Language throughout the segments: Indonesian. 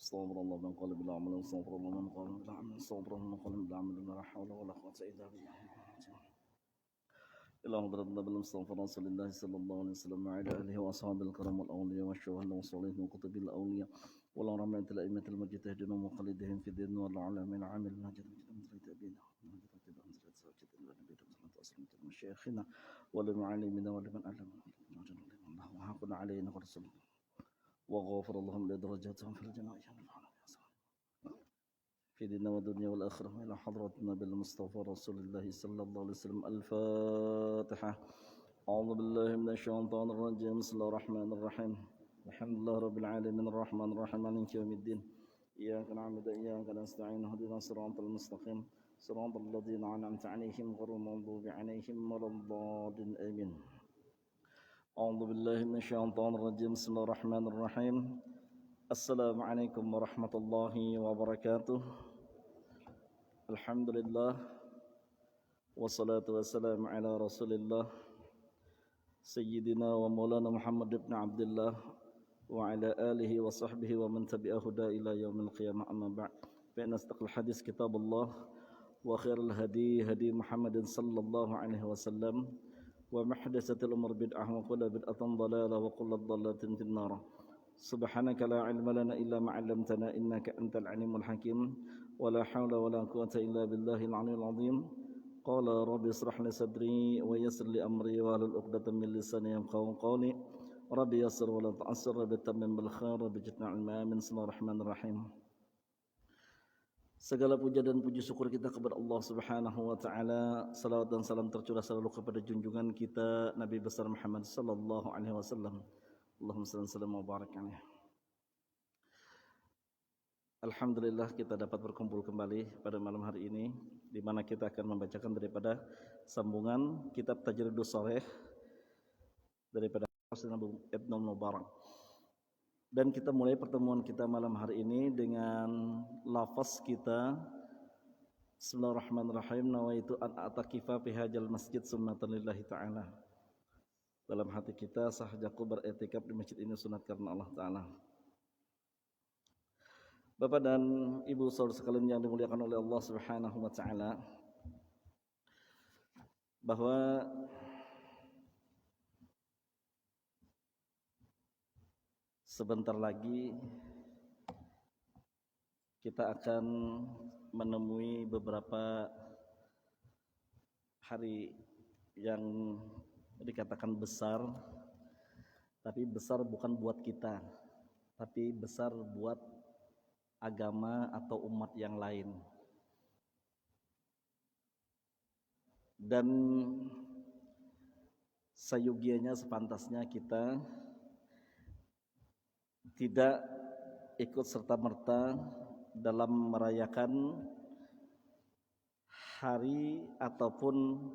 استغفر الله من قال بلا عمل استغفر الله من قال بلا عمل استغفر الله من قال بلا عمل لا حول ولا قوة إلا بالله اللهم ضربنا بالمصطفى رسول الله صلى الله عليه وسلم وعلى آله وأصحابه الكرام والأولياء والشهداء والصالحين وكتب الأولياء والعلماء الأئمة المجتهدين ومقلدهم في الدين والعلماء عامل ناجد من أبينا مشايخنا ولمعلمنا ولمن علمنا اللهم حقنا علينا ورسولنا وغفر اللهم لدرجاتهم في الجنة في ديننا والدنيا والآخرة إلى حضرة النبي المصطفى رسول الله صلى الله عليه وسلم. الفاتحة. أعوذ بالله من الشيطان الرجيم. بسم الله الرحمن الرحيم. الحمد لله رب العالمين الرحمن الرحيم مالك يوم الدين. إياك نعبد وإياك نستعين اهدنا الصراط المستقيم صراط الذين أنعمت عليهم غير المغضوب عليهم ولا الضالين آمين. أعوذ بالله من الشيطان الرجيم. بسم الله الرحمن الرحيم. السلام عليكم ورحمة الله وبركاته. Alhamdulillah wassalatu wassalamu ala rasulillah Sayyidina wa maulana Muhammad ibn Abdullah wa ala alihi wa sahbihi wa man tabi'ahu da ila yaumil qiyamah amma ba'd. Fa inna astaqal hadis kitabullah wa khairul hadi hadi Muhammadin sallallahu alaihi wasallam wa muhdatsatil umur bid'ah wa kullu bid'atin dhalalah wa kullu dhalatin finnar. Subhanaka la ilma lana illa ma 'allamtana innaka antal alimul hakim. ولا حول ولا قوة إلا بالله العلي العظيم. قال رب اشرح لي صدري ويسر لي أمري واحلل عقدة من لساني يفقهوا قولي. رب يسر ولا تعسر رب تمم بالخير رب زدنا علما. Bismillahirrahmanirrahim. Segala puja dan puji syukur kita kepada Allah Subhanahu wa taala. Salawat dan salam tercurah selalu kepada junjungan kita Nabi besar Muhammad sallallahu alaihi wasallam. Allahumma shalli wa sallim wa barik alaihi. Alhamdulillah kita dapat berkumpul kembali pada malam hari ini, di mana kita akan membacakan daripada sambungan kitab Tajridus Sharih daripada Ibnu Mubarak. Dan kita mulai pertemuan kita malam hari ini dengan lafaz kita Bismillahirrahmanirrahim. Nawaitu an a'takifa fi hadzal masjid sunnatan lillahi ta'ala. Dalam hati kita sahajaku beretikaf di masjid ini sunat karena Allah Ta'ala. Bapak dan Ibu saudara sekalian yang dimuliakan oleh Allah Subhanahu wa taala, bahwa sebentar lagi kita akan menemui beberapa hari yang dikatakan besar, tapi besar bukan buat kita, tapi besar buat agama atau umat yang lain. Dan sayugianya sepantasnya kita tidak ikut serta-merta dalam merayakan hari ataupun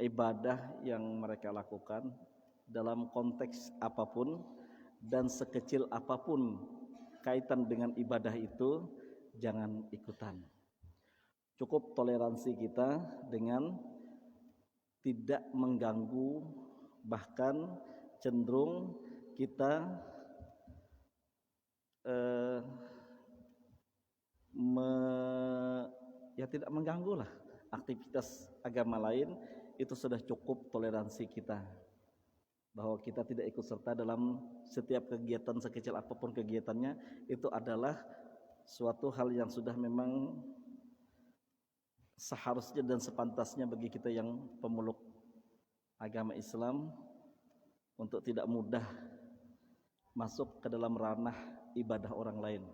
ibadah yang mereka lakukan dalam konteks apapun dan sekecil apapun kaitan dengan ibadah itu, jangan ikutan. Cukup toleransi kita dengan tidak mengganggu, bahkan cenderung kita tidak mengganggu lah aktivitas agama lain. Itu sudah cukup toleransi kita, bahwa kita tidak ikut serta dalam setiap kegiatan sekecil apapun kegiatannya. Itu adalah suatu hal yang sudah memang seharusnya dan sepantasnya bagi kita yang pemeluk agama Islam untuk tidak mudah masuk ke dalam ranah ibadah orang lain.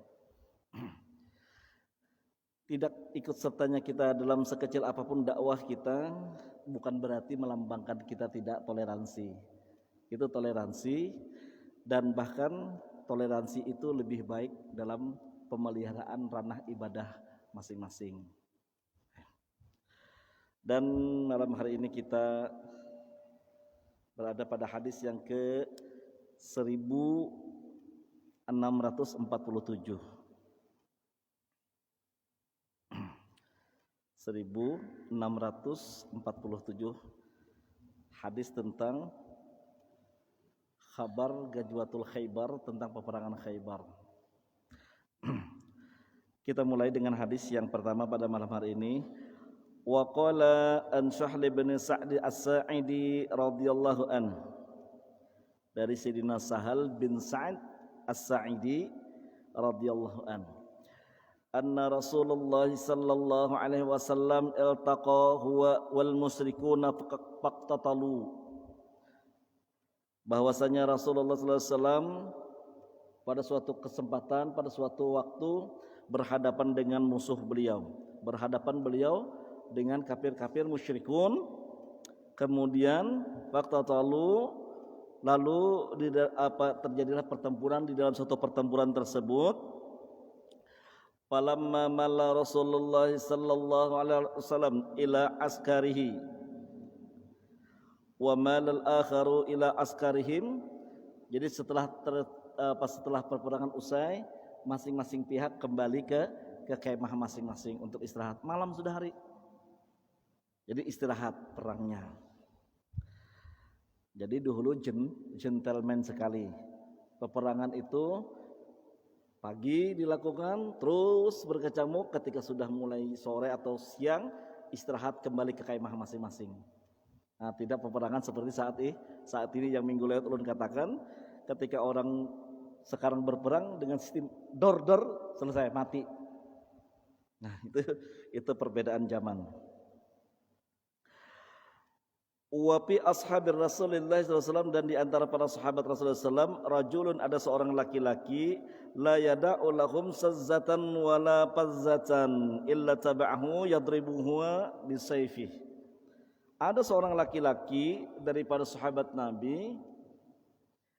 Tidak ikut sertanya kita dalam sekecil apapun dakwah kita bukan berarti melambangkan kita tidak toleransi. Itu toleransi, dan bahkan toleransi itu lebih baik dalam pemeliharaan ranah ibadah masing-masing. Dan malam hari ini kita berada pada hadis yang ke 1647. 1647 hadis tentang kabar Gajwatul Khaybar, tentang peperangan Khaybar. Kita mulai dengan hadis yang pertama pada malam hari ini. Wa qala an Sahl bin Sa'd As-Sa'idi radhiyallahu an. Dari Sayyidina Sahal bin Sa'd As-Sa'idi radhiyallahu an. Anna Rasulullah sallallahu alaihi wasallam iltaqa huwa wal musyrikuna faqtatalu. Bahwasanya Rasulullah sallallahu alaihi wasallam pada suatu kesempatan, pada suatu waktu berhadapan dengan musuh beliau, berhadapan beliau dengan kafir-kafir musyrikun. Kemudian faqtatalu, lalu terjadilah pertempuran. Di dalam suatu pertempuran tersebut, falamma malla Rasulullah sallallahu alaihi wasallam ila askarihi wa malal akharu ila askarihim. Jadi setelah perperangan usai, masing-masing pihak kembali ke kemah masing-masing untuk istirahat. Malam sudah hari, jadi istirahat perangnya. Jadi dahulu gentleman sekali. Peperangan itu pagi dilakukan, terus berkecamuk. Ketika sudah mulai sore atau siang, istirahat kembali ke kemah masing-masing. Nah, tidak peperangan seperti saat ini yang minggu lalu ulun katakan, ketika orang sekarang berperang dengan sistem dor selesai mati. Nah, itu perbedaan zaman. Wa fi ashabir Rasulillah sallallahu alaihi wasallam, dan di antara para sahabat Rasulullah sallallahu alaihi wasallam, rajulun, ada seorang laki-laki, la yada'u lahum sazzatan wala pazzatan illa taba'ahu yadribuhu bisayfih. Ada seorang laki-laki daripada sahabat Nabi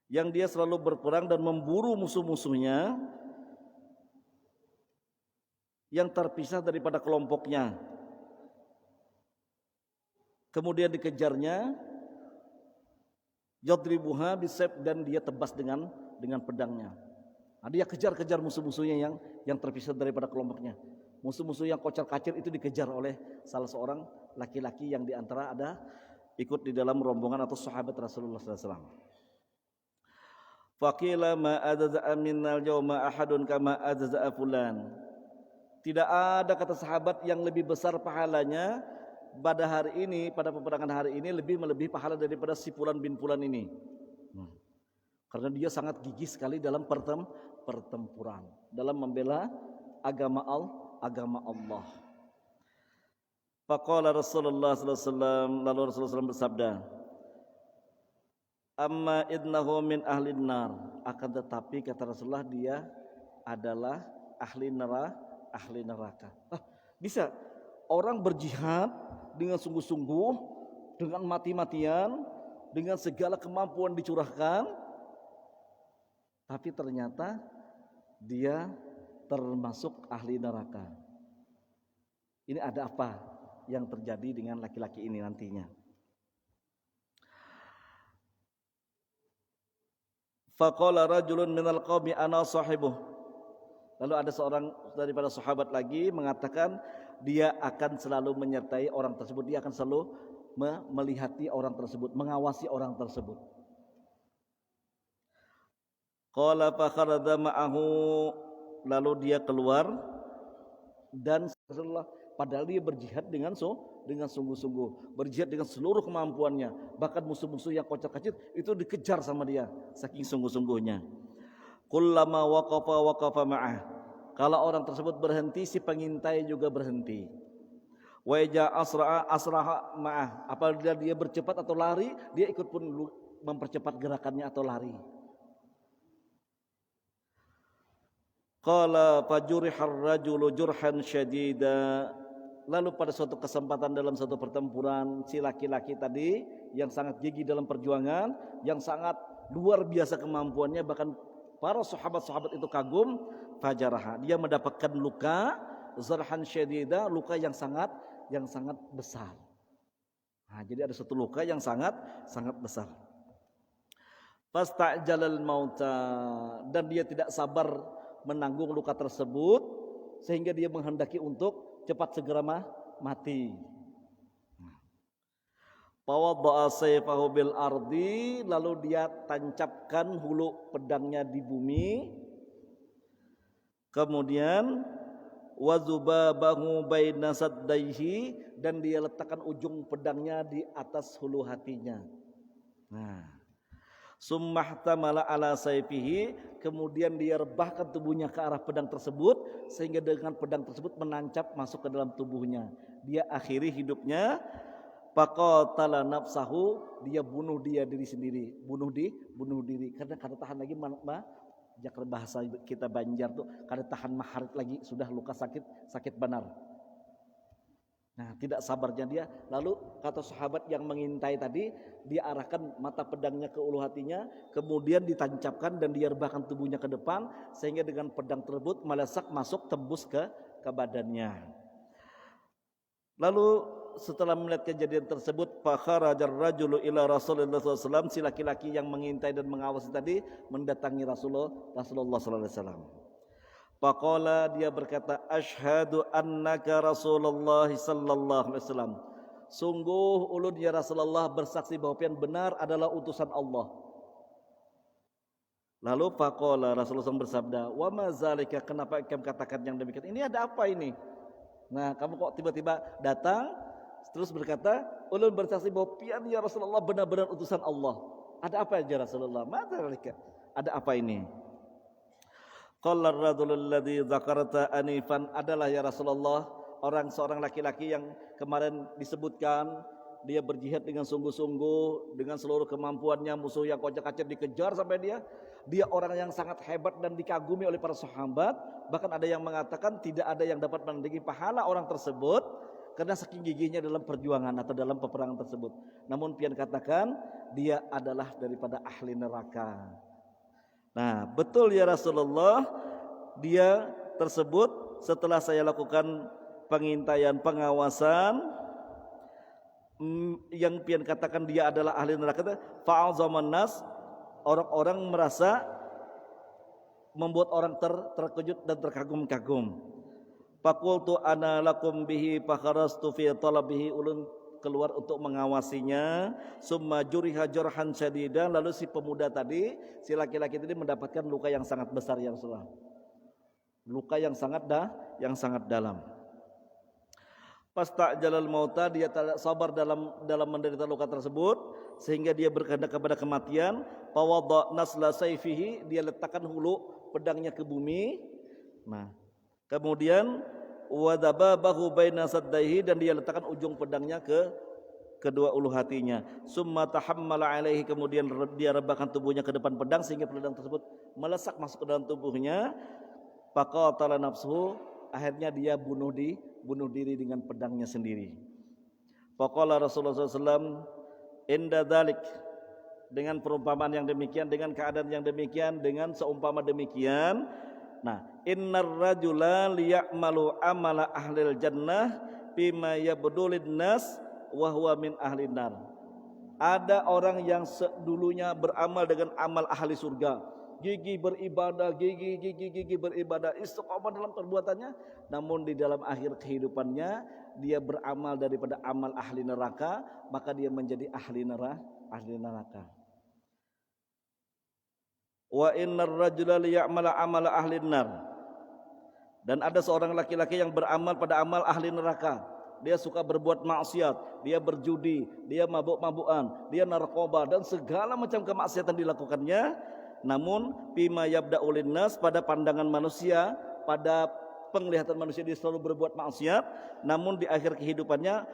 yang dia selalu berperang dan memburu musuh-musuhnya yang terpisah daripada kelompoknya. Kemudian dikejarnya, yadribuha bisayf, dan dia tebas dengan pedangnya. Nah, dia kejar-kejar musuh-musuhnya yang terpisah daripada kelompoknya. Musuh-musuh yang kocar-kacir itu dikejar oleh salah seorang laki-laki yang diantara ada ikut di dalam rombongan atau sahabat Rasulullah SAW. Faqila ma adza'a minnal yawma ahadun kama adza'a fulan. Tidak ada, kata sahabat, yang lebih besar pahalanya pada hari ini, pada peperangan hari ini, lebih melebihi pahala daripada si Fulan bin Fulan ini. Karena dia sangat gigih sekali dalam pertempuran, dalam membela agama Allah. Faqala Rasulullah sallallahu alaihi wasallam, lalu Rasulullah SAW bersabda, amma idnahu min ahlin nar, akan tetapi kata Rasulullah, dia adalah ahli neraka. Bisa orang berjihad dengan sungguh-sungguh, dengan mati-matian, dengan segala kemampuan dicurahkan, tapi ternyata dia termasuk ahli neraka. Ini ada apa yang terjadi dengan laki-laki ini nantinya? Faqala rajulun minal qaumi ana sahibuh. Lalu ada seorang daripada sahabat lagi mengatakan, dia akan selalu menyertai orang tersebut, dia akan selalu melihati orang tersebut, mengawasi orang tersebut. Qala fa kharaja ma'ahu, lalu dia keluar, dan Rasulullah, padahal dia berjihad dengan sungguh-sungguh, berjihad dengan seluruh kemampuannya, bahkan musuh-musuh yang kocar-kacir itu dikejar sama dia saking sungguh-sungguhnya. Kullama waqafa ma'ah, kalau orang tersebut berhenti, si pengintai juga berhenti. Wa ja asraha ma'ah, apabila dia bercepat atau lari, dia ikut pun mempercepat gerakannya atau lari. Qala fajurihar rajulu jurhan syadida, lalu pada suatu kesempatan dalam suatu pertempuran, si laki-laki tadi yang sangat gigih dalam perjuangan, yang sangat luar biasa kemampuannya, bahkan para sahabat-sahabat itu kagum, fajaraha, dia mendapatkan luka, zarhan syadida, luka yang sangat besar. Nah, jadi ada satu luka yang sangat besar. Fasta'jalal mauta, dan dia tidak sabar menanggung luka tersebut, sehingga dia menghendaki untuk cepat segera mati. Fawadda'a sayfahu bil ardi, lalu dia tancapkan hulu pedangnya di bumi. Kemudian wa zubabahu baina saddaihi, dan dia letakkan ujung pedangnya di atas hulu hatinya. Nah, summahtamala ala sayfihi, kemudian dia rebahkan tubuhnya ke arah pedang tersebut sehingga dengan pedang tersebut menancap masuk ke dalam tubuhnya. Dia akhiri hidupnya. Faqatala nafsahu, dia bunuh diri sendiri, bunuh diri karena kada tahan lagi jakar bahasa kita Banjar tuh, kada tahan maharit lagi, sudah luka sakit benar. Nah, tidak sabarnya dia, lalu kata sahabat yang mengintai tadi, dia arahkan mata pedangnya ke ulu hatinya, kemudian ditancapkan dan dia rebahkan tubuhnya ke depan sehingga dengan pedang tersebut melesak masuk tembus ke badannya. Lalu setelah melihat kejadian tersebut, fakharajar rajulu ila Rasulullah SAW, si laki-laki yang mengintai dan mengawasi tadi mendatangi Rasulullah SAW. Faqala, dia berkata, asyhadu annaka Rasulullah sallallahu alaihi wasallam. Sungguh ulun ya Rasulullah bersaksi bahwa pian benar adalah utusan Allah. Lalu faqala, Rasulullah SAW bersabda, wa ma zalika, kenapa kamu katakan yang demikian? Ini ada apa ini? Nah, kamu kok tiba-tiba datang terus berkata, ulun bersaksi bahwa pian ya Rasulullah benar-benar utusan Allah. Ada apa ya Rasulullah? Madzalika? Ada apa ini? Qala ar-rajulul ladzi dzakarta anifan, adalah ya Rasulullah seorang laki-laki yang kemarin disebutkan, dia berjihad dengan sungguh-sungguh, dengan seluruh kemampuannya, musuh yang kocak-kacir dikejar sampai dia orang yang sangat hebat dan dikagumi oleh para sahabat. Bahkan ada yang mengatakan tidak ada yang dapat menandingi pahala orang tersebut karena saking gigihnya dalam perjuangan atau dalam peperangan tersebut. Namun pian katakan dia adalah daripada ahli neraka. Nah, betul ya Rasulullah, dia tersebut setelah saya lakukan pengintaian, pengawasan, yang pian katakan dia adalah ahli neraka, fa'azaman nas, orang-orang merasa, membuat orang terkejut dan terkagum-kagum. Faqultu ana lakum bihi fakharastu fi talabihi, ulun keluar untuk mengawasinya. Summa juriha jarhan syadidan, lalu si pemuda tadi, si laki-laki tadi mendapatkan luka yang sangat besar ya Rasulullah. Luka yang sangat dalam. Fasta'jalal mauta, dia tak sabar dalam menderita luka tersebut sehingga dia berkehendak kepada kematian. Fawadha nasla sayfihi, dia letakkan hulu pedangnya ke bumi. Nah, kemudian wadababahu baina saddaihi, dan dia letakkan ujung pedangnya ke kedua ulu hatinya. Summa tahammala alaihi, kemudian dia rebahkan tubuhnya ke depan pedang sehingga pedang tersebut melesak masuk ke dalam tubuhnya. Faqatala nafsuhu, akhirnya dia bunuh diri dengan pedangnya sendiri. Faqala Rasulullah SAW, inda dzalik, dengan perumpamaan yang demikian, dengan keadaan yang demikian, dengan seumpama demikian. Nah, innar rajula liya'malu amala ahlil jannah bima yabdulin nas wa huwa min ahlin nar. Ada orang yang dulunya beramal dengan amal ahli surga, gigih beribadah, gigih beribadah, istiqomah dalam perbuatannya, namun di dalam akhir kehidupannya dia beramal daripada amal ahli neraka, maka dia menjadi ahli neraka. Wa innar rajula liya'mala amala ahli nar, dan ada seorang laki-laki yang beramal pada amal ahli neraka. Dia suka berbuat maksiat, dia berjudi, dia mabuk-mabukan, dia narkoba, dan segala macam kemaksiatan dilakukannya. Namun bima yabda'ul nas, pada pandangan manusia, pada penglihatan manusia dia selalu berbuat maksiat, namun di akhir kehidupannya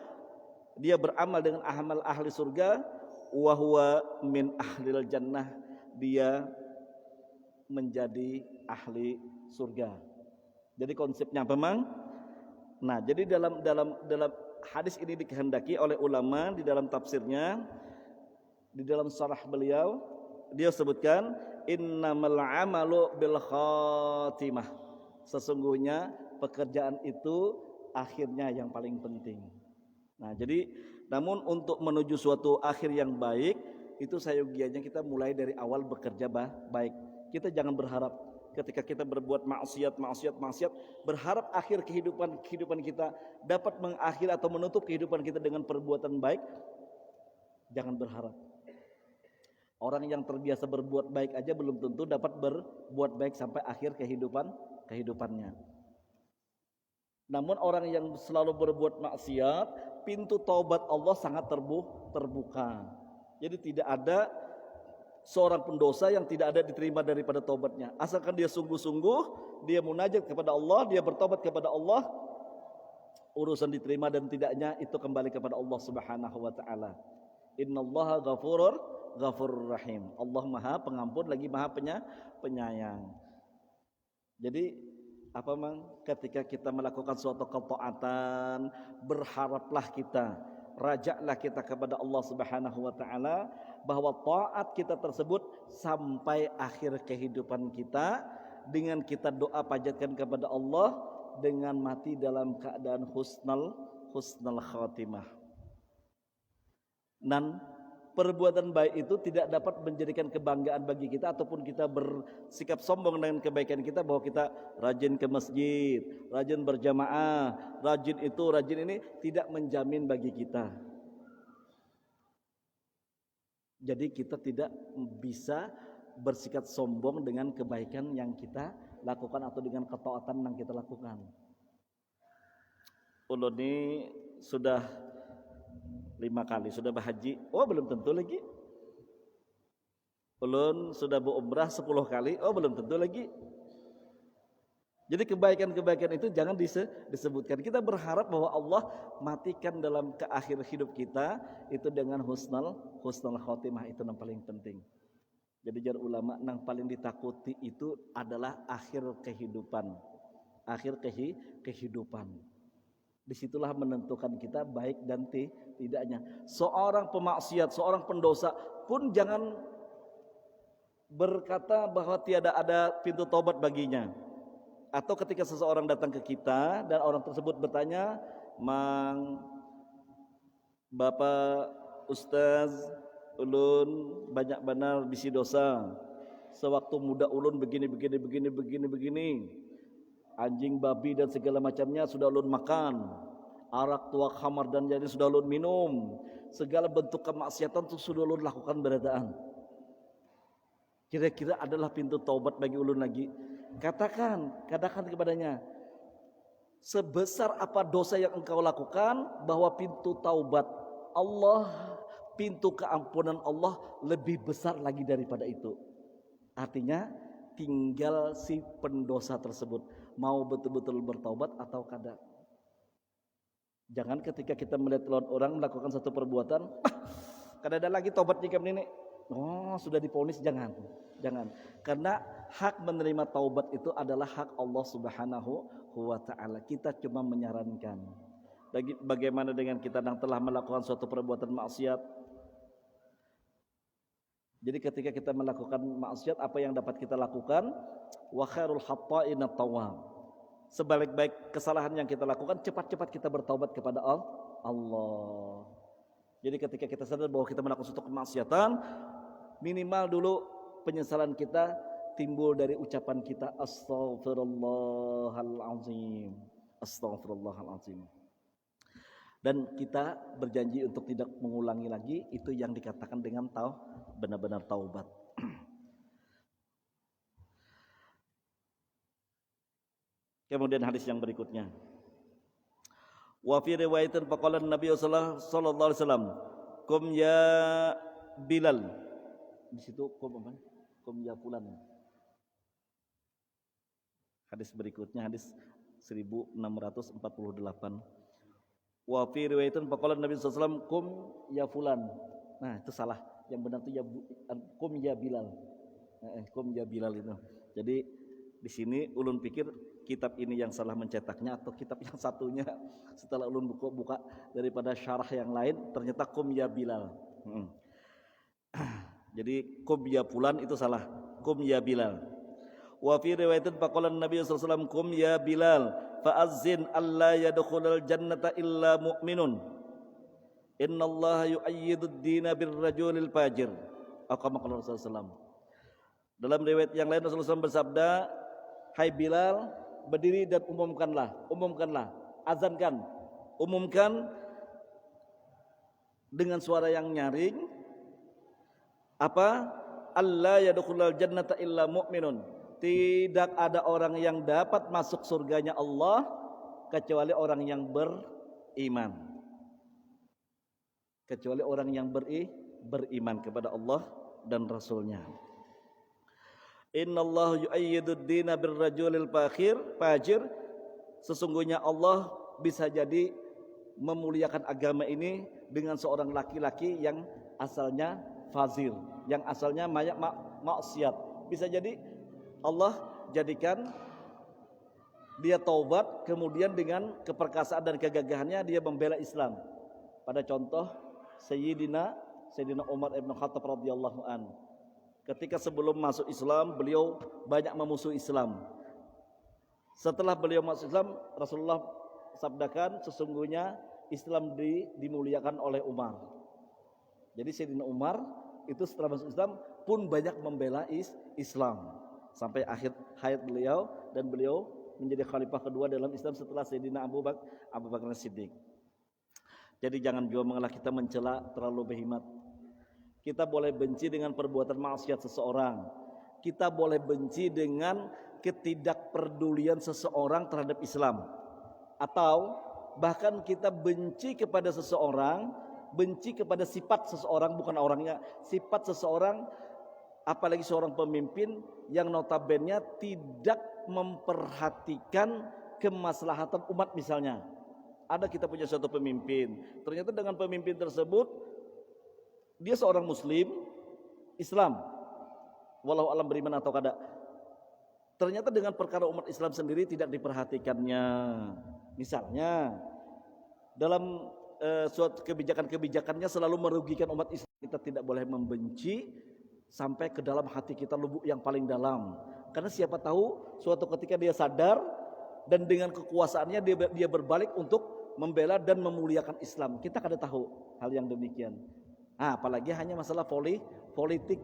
dia beramal dengan amal ahli surga. Wa huwa min ahlil jannah, dia menjadi ahli surga. Jadi konsepnya apa, Mang? Nah, jadi dalam hadis ini dikehendaki oleh ulama di dalam tafsirnya, di dalam syarah beliau, dia sebutkan innamal amalu bil khatimah. Sesungguhnya pekerjaan itu akhirnya yang paling penting. Nah, jadi namun untuk menuju suatu akhir yang baik, itu sayogianya kita mulai dari awal bekerja baik. Kita jangan berharap ketika kita berbuat maksiat, berharap akhir kehidupan kita dapat mengakhiri atau menutup kehidupan kita dengan perbuatan baik. Jangan berharap. Orang yang terbiasa berbuat baik aja belum tentu dapat berbuat baik sampai akhir kehidupannya. Namun orang yang selalu berbuat maksiat, pintu taubat Allah sangat terbuka. Jadi tidak ada seorang pendosa yang tidak ada diterima daripada taubatnya. Asalkan dia sungguh-sungguh, dia munajat kepada Allah, dia bertobat kepada Allah, urusan diterima dan tidaknya itu kembali kepada Allah Subhanahu wa taala. Innallaha ghafurur rahim. Allah Maha Pengampun lagi Maha Penyayang. Jadi ketika kita melakukan suatu ketaatan, berharaplah kita, rajaklah kita kepada Allah Subhanahu wa taala bahwa taat kita tersebut sampai akhir kehidupan kita, dengan kita doa panjatkan kepada Allah dengan mati dalam keadaan husnul khatimah. Dan perbuatan baik itu tidak dapat menjadikan kebanggaan bagi kita ataupun kita bersikap sombong dengan kebaikan kita bahwa kita rajin ke masjid, rajin berjamaah, rajin itu, rajin ini, tidak menjamin bagi kita. Jadi kita tidak bisa bersikap sombong dengan kebaikan yang kita lakukan atau dengan ketaatan yang kita lakukan. Ulun ini sudah 5 kali sudah berhaji. Oh, belum tentu lagi. Ulun sudah berumrah 10 kali. Oh, belum tentu lagi. Jadi kebaikan-kebaikan itu jangan disebutkan. Kita berharap bahwa Allah matikan dalam ke akhir hidup kita itu dengan husnul khotimah, itu yang paling penting. Jadi jar ulama yang paling ditakuti itu adalah akhir kehidupan. Akhir kehidupan. Disitulah menentukan kita baik dan tidaknya. Seorang pemaksiat, seorang pendosa pun jangan berkata bahwa tiada ada pintu taubat baginya. Atau ketika seseorang datang ke kita dan orang tersebut bertanya, "Mang, Bapak, Ustaz, ulun banyak benar bisi dosa. Sewaktu muda ulun begini. Anjing, babi dan segala macamnya sudah ulun makan. Arak, tuak, khamar dan jadi sudah ulun minum. Segala bentuk kemaksiatan itu sudah ulun lakukan beradaan. Kira-kira adalah pintu taubat bagi ulun lagi?" Katakan kepadanya, sebesar apa dosa yang engkau lakukan, bahwa pintu taubat Allah, pintu keampunan Allah lebih besar lagi daripada itu. Artinya tinggal si pendosa tersebut mau betul-betul bertaubat atau kada. Jangan ketika kita melihat orang melakukan satu perbuatan, kada ada lagi taubat jika ini. Oh, sudah diponis, jangan. Karena hak menerima taubat itu adalah hak Allah Subhanahu wa taala. Kita cuma menyarankan. Bagaimana dengan kita yang telah melakukan suatu perbuatan maksiat? Jadi ketika kita melakukan maksiat, apa yang dapat kita lakukan? Wa khairul khata'ina tawwab. Sebaik-baik kesalahan yang kita lakukan, cepat-cepat kita bertaubat kepada Allah. Jadi ketika kita sadar bahwa kita melakukan suatu kemaksiatan, minimal dulu penyesalan kita timbul dari ucapan kita, Astaghfirullahalazim. Astaghfirullahalazim. Dan kita berjanji untuk tidak mengulangi lagi. Itu yang dikatakan dengan benar-benar taubat. Kemudian hadis yang berikutnya. Wa fi riwayatin faqala Nabi sallallahu alaihi wasallam, "Kum ya Bilal." Di situ kum apa? Kum ya fulan. Hadis berikutnya hadis 1648. Wa fi riwayatin faqala Nabi sallallahu alaihi wasallam, "Kum ya fulan." Nah, itu salah. Yang benar itu kum ya Bilal. Kum ya Bilal itu. Jadi di sini ulun pikir kitab ini yang salah mencetaknya atau kitab yang satunya, setelah ulun buka daripada syarah yang lain ternyata kum ya Bilal. Jadi kum ya fulan itu salah, kum ya Bilal. Wa fi riwayatin faqala Nabi sallallahu alaihi wasallam, "Kum ya Bilal fa'azzin alla yadkhulal jannata illa mu'minun. Innallaha yu'ayyidud dina birrajulil fajir." Kama qala Rasulullah sallallahu alaihi wasallam. Dalam riwayat yang lain Rasulullah SAW bersabda, "Hai Bilal, berdiri dan umumkanlah, azankan, umumkan dengan suara yang nyaring, apa? Allah yadkhulul jannata illa mu'minun." Tidak ada orang yang dapat masuk surganya Allah kecuali orang yang beriman. Kecuali orang yang beriman kepada Allah dan Rasulnya. Innallaha yu'ayyidud dina birrajulil fajir. Sesungguhnya Allah bisa jadi memuliakan agama ini dengan seorang laki-laki yang asalnya fazir, yang asalnya maksiat. Bisa jadi Allah jadikan dia taubat, kemudian dengan keperkasaan dan kegagahannya dia membela Islam. Pada contoh Sayyidina Umar ibn Khattab radhiyallahu an. Ketika sebelum masuk Islam, beliau banyak memusuhi Islam. Setelah beliau masuk Islam, Rasulullah sabdakan sesungguhnya Islam dimuliakan oleh Umar. Jadi Sayyidina Umar itu setelah masuk Islam pun banyak membela Islam sampai akhir hayat beliau, dan beliau menjadi khalifah kedua dalam Islam setelah Sayyidina Abu Bakar Siddiq. Jadi jangan juga mengalah kita mencela terlalu berhemat. Kita boleh benci dengan perbuatan maksiat seseorang. Kita boleh benci dengan ketidakpedulian seseorang terhadap Islam. Atau bahkan kita benci kepada seseorang, benci kepada sifat seseorang, bukan orangnya, sifat seseorang, apalagi seorang pemimpin yang notabene tidak memperhatikan kemaslahatan umat misalnya. Ada kita punya suatu pemimpin, ternyata dengan pemimpin tersebut dia seorang muslim Islam, walau alam beriman atau kada, ternyata dengan perkara umat Islam sendiri tidak diperhatikannya. Misalnya dalam suatu kebijakannya selalu merugikan umat Islam, kita tidak boleh membenci sampai ke dalam hati kita, lubuk yang paling dalam. Karena siapa tahu suatu ketika dia sadar dan dengan kekuasaannya dia berbalik untuk membela dan memuliakan Islam. Kita kada tahu hal yang demikian. Apalagi hanya masalah politik.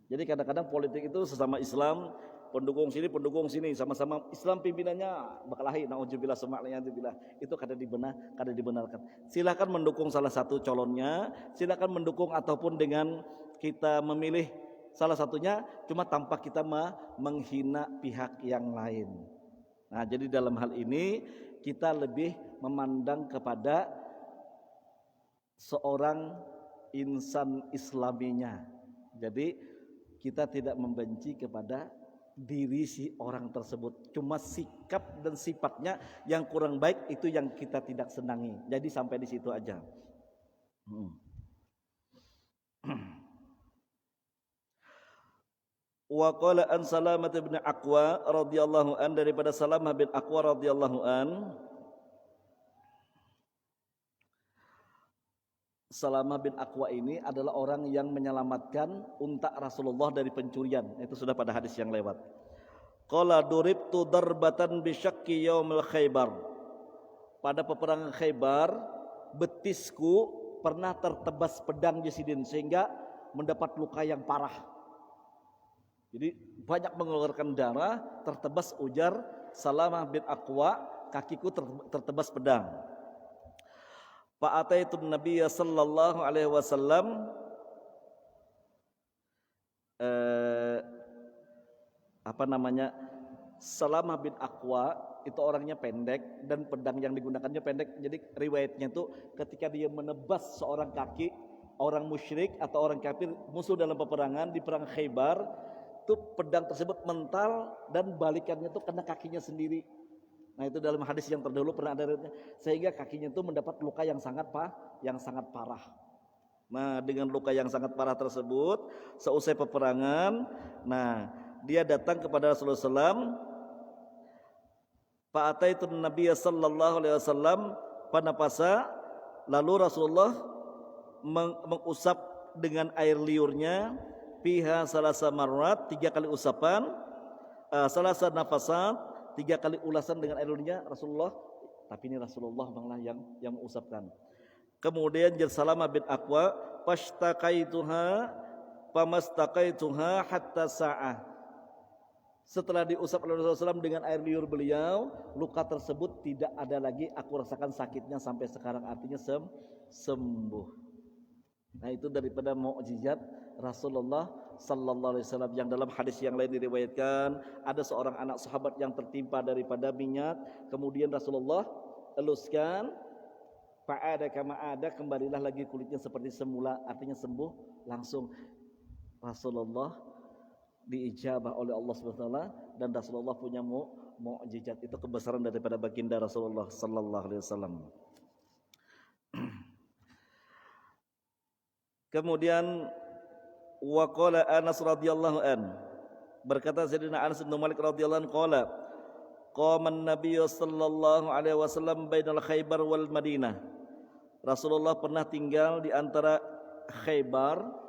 Jadi kadang-kadang politik itu sesama Islam, pendukung sini, sama-sama Islam pimpinannya bakalahi, naudzubillah suma'iyazubillah. Itu kada dibenarkan. Silakan mendukung salah satu calonnya, silakan mendukung ataupun dengan kita memilih salah satunya, cuma tanpa kita menghina pihak yang lain. Nah, jadi dalam hal ini kita lebih memandang kepada seorang insan islaminya. Jadi kita tidak membenci kepada diri si orang tersebut, cuma sikap dan sifatnya yang kurang baik itu yang kita tidak senangi. Jadi sampai di situ aja. Wa qala an Salamah bin Aqwa radhiyallahu an, daripada Salamah bin Aqwa radhiyallahu an. Salamah bin Aqwa ini adalah orang yang menyelamatkan unta Rasulullah dari pencurian. Itu sudah pada hadis yang lewat. Qala duribtu darbatan bi syaqqi yaumil Khaybar. Pada peperangan Khaybar, betisku pernah tertebas pedang Yazidin sehingga mendapat luka yang parah. Jadi banyak mengeluarkan darah, tertebas, ujar Salamah bin Aqwa, kakiku tertebas pedang. Fa'ataitu Nabiyya sallallahu alaihi wasallam Salamah bin Aqwa itu orangnya pendek dan pedang yang digunakannya pendek. Jadi riwayatnya itu ketika dia menebas seorang kaki orang musyrik atau orang kafir musuh dalam peperangan di perang Khaybar, itu pedang tersebut mental dan balikannya itu kena kakinya sendiri. Nah, itu dalam hadis yang terdahulu pernah ada, sehingga kakinya itu mendapat luka yang sangat parah. Nah, dengan luka yang sangat parah tersebut, seusai peperangan, nah dia datang kepada Rasulullah SAW. Fa'ataitu Nabiyya sallallahu alaihi wasallam panapasa, lalu Rasulullah mengusap dengan air liurnya fiha salasa marrat, 3 kali usapan, salasa nafasat, 3 kali ulasan dengan air liurnya Rasulullah, tapi ini Rasulullah malah yang mengusapkan. Kemudian Salamah bin Aqwa, fashtaqaituha famastaqaituha hatta sa'ah. Setelah diusap oleh Rasulullah SAW dengan air liur beliau, luka tersebut tidak ada lagi, aku rasakan sakitnya sampai sekarang, artinya sembuh. Nah, itu daripada mukjizat Rasulullah sallallahu alaihi wasallam. Yang dalam hadis yang lain diriwayatkan ada seorang anak sahabat yang tertimpa daripada minyak, kemudian Rasulullah eluskan, fa'ada kama ada, kembalilah lagi kulitnya seperti semula, artinya sembuh langsung. Rasulullah diijabah oleh Allah Subhanahu wa taala dan Rasulullah punya mukjizat. Itu kebesaran daripada baginda Rasulullah sallallahu alaihi wasallam. Kemudian waqala Anas radhiyallahu an, berkata Sayyidina Anas bin Malik radhiyallahu an, qala qama an-nabiy sallallahu alaihi wasallam bainal Khaybar wal Madinah. Rasulullah pernah tinggal di antara Khaybar,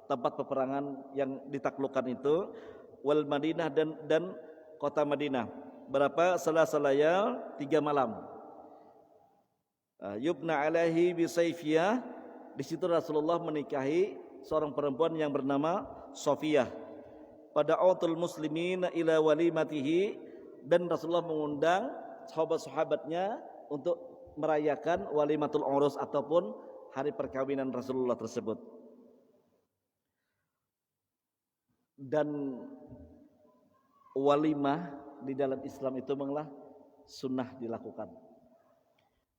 tempat peperangan yang ditaklukkan itu, wal Madinah dan kota Madinah. Berapa? Salasalayal, 3 malam. Yubna alaihi bisayfiyah. Di situ Rasulullah menikahi seorang perempuan yang bernama Sofiyah. Pada autul muslimin ila walimatihi, dan Rasulullah mengundang sahabat-sahabatnya untuk merayakan walimatul urus ataupun hari perkawinan Rasulullah tersebut. Dan walimah di dalam Islam itu memang sunnah dilakukan.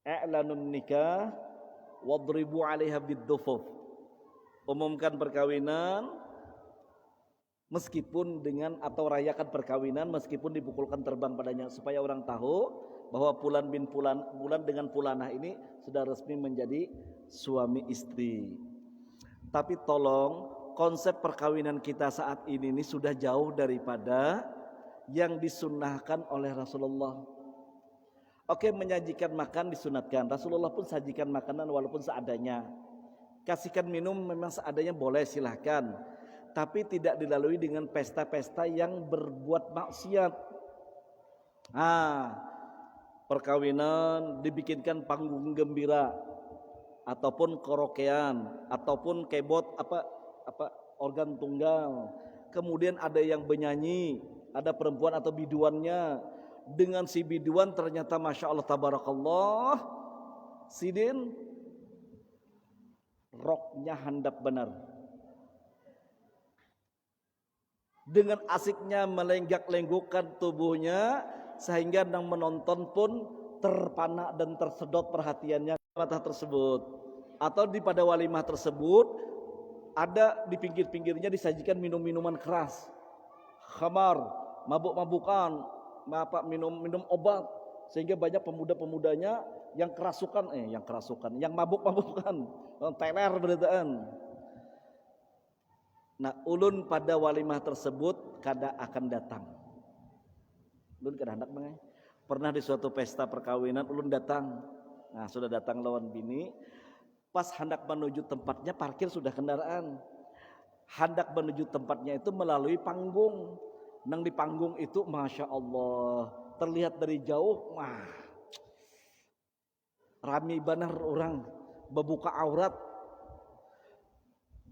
I'lanun nikah wadribu 'alaiha bid-dhufuf. Umumkan perkawinan meskipun dengan, atau rayakan perkawinan meskipun dipukulkan terbang padanya, supaya orang tahu bahwa Fulan bin Fulan, Fulan dengan Fulanah ini sudah resmi menjadi suami istri. Tapi tolong, konsep perkawinan kita saat ini sudah jauh daripada yang disunnahkan oleh Rasulullah. Oke, menyajikan makan disunatkan. Rasulullah pun sajikan makanan walaupun seadanya. Kasihkan minum memang seadanya boleh, silahkan. Tapi tidak dilalui dengan pesta-pesta yang berbuat maksiat. Perkawinan dibikinkan panggung gembira, ataupun karaokean, ataupun keyboard organ tunggal. Kemudian ada yang benyanyi, ada perempuan atau biduannya. Dengan si biduan ternyata masya Allah tabarakallah, sidin roknya handap benar. Dengan asiknya melenggak-lenggukkan tubuhnya sehingga yang menonton pun terpana dan tersedot perhatiannya mata tersebut. Atau di pada walimah tersebut ada di pinggir-pinggirnya disajikan minum-minuman keras, khamar, mabuk-mabukan, minum obat, sehingga banyak pemuda-pemudanya yang yang mabuk-mabukan, teler beritaan. Nah, ulun pada walimah tersebut kada akan datang. Ulun kada hendak mengai. Pernah di suatu pesta perkawinan ulun datang. Nah, sudah datang lawan bini. Pas hendak menuju tempatnya, parkir sudah kendaraan. Hendak menuju tempatnya itu melalui panggung. Nang di panggung itu masya Allah terlihat dari jauh, rami banar orang membuka aurat.